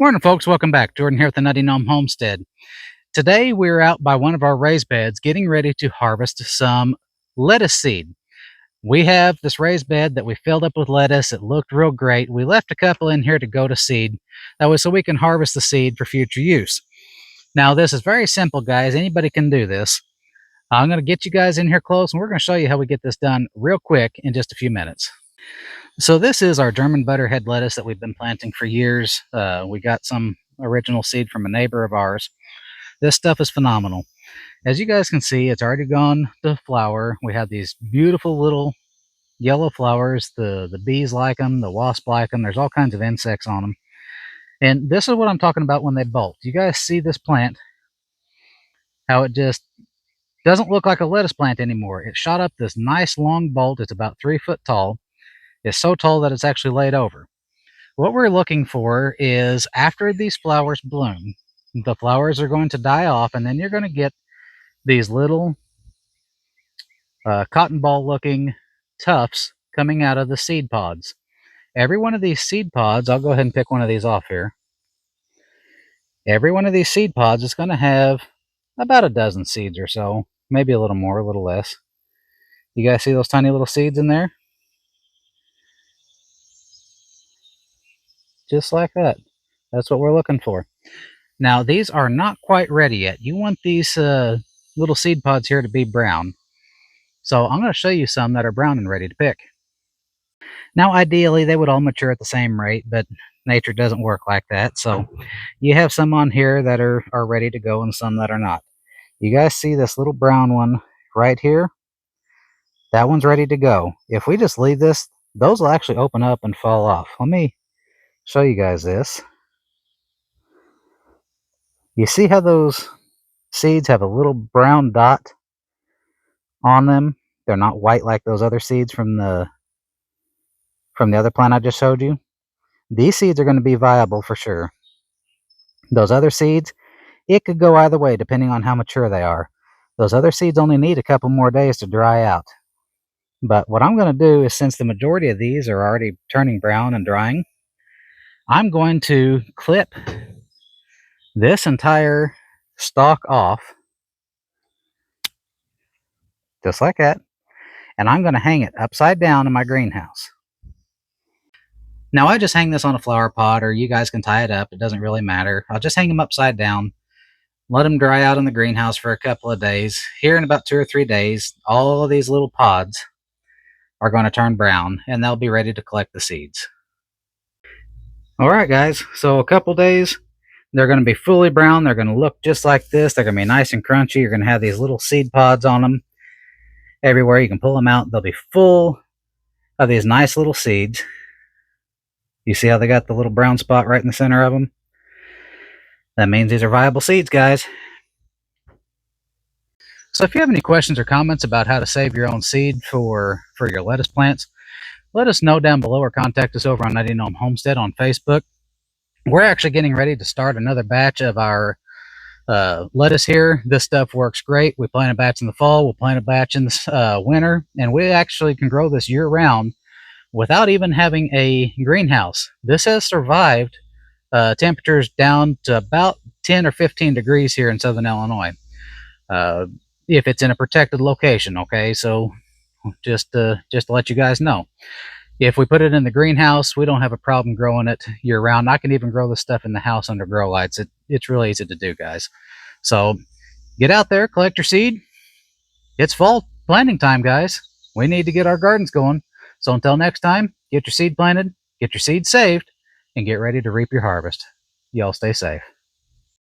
Morning, folks. Welcome back. Jordan here at the Nutty Gnome Homestead. Today, we're out by one of our raised beds getting ready to harvest some lettuce seed. We have this raised bed that we filled up with lettuce. It looked real great. We left a couple in here to go to seed. That was so we can harvest the seed for future use. Now, this is very simple, guys. Anybody can do this. I'm going to get you guys in here close, and we're going to show you how we get this done real quick in just a few minutes. So this is our German butterhead lettuce that we've been planting for years. We got some original seed from a neighbor of ours. This stuff is phenomenal. As you guys can see, it's already gone to flower. We have these beautiful little yellow flowers. The bees like them, the wasps like them. There's all kinds of insects on them. And this is what I'm talking about when they bolt. You guys see this plant, how it just doesn't look like a lettuce plant anymore. It shot up this nice long bolt. It's about 3 foot tall. It's so tall that it's actually laid over. What we're looking for is after these flowers bloom, the flowers are going to die off, and then you're going to get these little cotton ball looking tufts coming out of the seed pods. Every one of these seed pods, I'll go ahead and pick one of these off here. Every one of these seed pods is going to have about a dozen seeds or so, maybe a little more, a little less. You guys see those tiny little seeds in there? Just like that. That's what we're looking for. Now, these are not quite ready yet. You want these little seed pods here to be brown. So I'm going to show you some that are brown and ready to pick. Now, ideally, they would all mature at the same rate, but nature doesn't work like that. So you have some on here that are ready to go and some that are not. You guys see this little brown one right here? That one's ready to go. If we just leave this, those will actually open up and fall off. Let me show you guys this. You see how those seeds have a little brown dot on them? They're not white like those other seeds from the other plant I just showed you. These seeds are going to be viable for sure. Those other seeds, it could go either way depending on how mature they are. Those other seeds only need a couple more days to dry out. But what I'm going to do is, since the majority of these are already turning brown and drying, I'm going to clip this entire stalk off, just like that, and I'm going to hang it upside down in my greenhouse. Now, I just hang this on a flower pot, or you guys can tie it up. It doesn't really matter. I'll just hang them upside down, let them dry out in the greenhouse for a couple of days. Here in about 2 or 3 days, all of these little pods are going to turn brown, and they'll be ready to collect the seeds. All right, guys, so a couple days, they're going to be fully brown. They're going to look just like this. They're going to be nice and crunchy. You're going to have these little seed pods on them everywhere. You can pull them out. They'll be full of these nice little seeds. You see how they got the little brown spot right in the center of them? That means these are viable seeds, guys. So if you have any questions or comments about how to save your own seed for your lettuce plants, let us know down below or contact us over on Nutty Gnome Homestead on Facebook. We're actually getting ready to start another batch of our lettuce here. This stuff works great. We plant a batch in the fall, we'll plant a batch in the winter, and we actually can grow this year-round without even having a greenhouse. This has survived temperatures down to about 10 or 15 degrees here in southern Illinois. If it's in a protected location, okay? So just to let you guys know. If we put it in the greenhouse, we don't have a problem growing it year-round. I can even grow this stuff in the house under grow lights. It's really easy to do, guys. So get out there, collect your seed. It's fall planting time, guys. We need to get our gardens going. So until next time, get your seed planted, get your seed saved, and get ready to reap your harvest. Y'all stay safe.